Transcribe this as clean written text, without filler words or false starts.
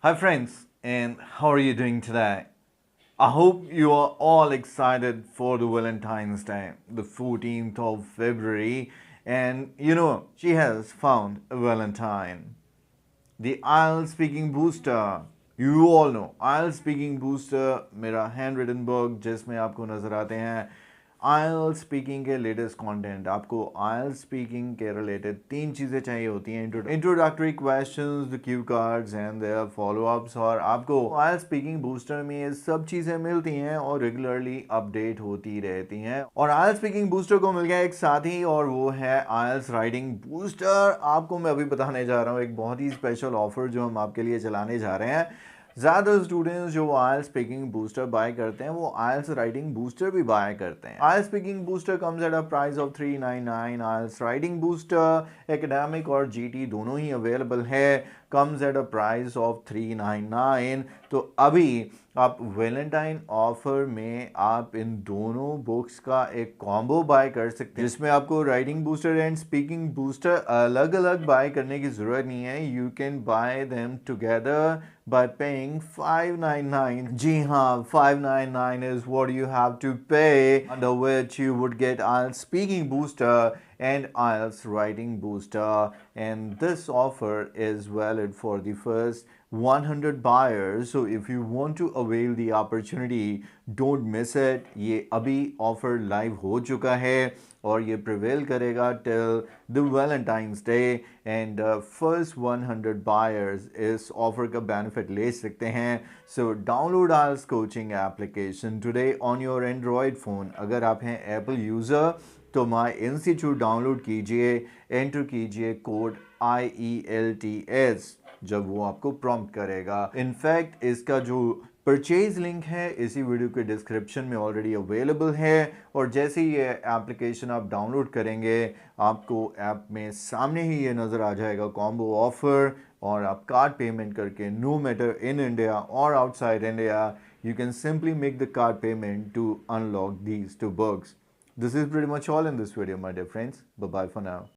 Hi friends, and how are you doing today? I hope you are all excited for the Valentine's Day, the 14th of February, and she has found a Valentine. The IELTS speaking booster. You all know IELTS speaking booster मेरा handwritten book जिसमें आपको नज़र आते हैं IELTS speaking के latest content. आपको IELTS speaking के related तीन चीज़ें चाहिए होती हैं: introductory questions, the cue cards and their follow ups. और आपको IELTS स्पीकिंग बूस्टर में ये सब चीज़ें मिलती हैं और रेगुलरली अपडेट होती रहती हैं. और IELTS स्पीकिंग बूस्टर को मिल गया एक साथी, और वो है IELTS राइटिंग बूस्टर. आपको मैं अभी बताने जा रहा हूँ एक बहुत ही स्पेशल ऑफर जो हम आपके लिए चलाने जा रहे हैं. ज़्यादातर स्टूडेंट्स जो IELTS स्पीकिंग बूस्टर बाय करते हैं वो IELTS राइटिंग बूस्टर भी बाय करते हैं. IELTS speaking booster comes at a price of 399. IELTS writing booster academic और GT दोनों ही अवेलेबल है. Comes at a price of 399. तो अभी आप वैलेंटाइन ऑफर में आप इन दोनों बुक्स का एक कॉम्बो बाय कर सकते हैं, जिसमें आपको writing booster and speaking booster अलग अलग बाय करने की जरूरत नहीं है. You can buy them together by paying 599. जी हाँ, 599 is what you have to pay, under which you would get IELTS speaking booster and IELTS writing booster. And this offer is valid for the first 100 buyers. So if you want to avail the opportunity, don't miss it. ये अभी offer live हो चुका है और ये prevail करेगा till the Valentine's Day. And first 100 buyers इस offer का benefit ले सकते हैं. So download IELTS coaching application today on your Android phone. अगर आप हैं Apple user तो माई इंस्टीट्यूट डाउनलोड कीजिए, एंटर कीजिए कोड IELTS जब वो आपको प्रॉम्प्ट करेगा. इनफैक्ट इसका जो परचेज लिंक है इसी वीडियो के डिस्क्रिप्शन में ऑलरेडी अवेलेबल है. और जैसे ही ये एप्लीकेशन आप डाउनलोड करेंगे आपको ऐप में सामने ही ये नज़र आ जाएगा कॉम्बो ऑफर, और आप कार्ड पेमेंट करके नो मैटर इन इंडिया और outside India you can simply make the card payment to unlock these two books. This is pretty much all in this video, my dear friends. Bye bye for now.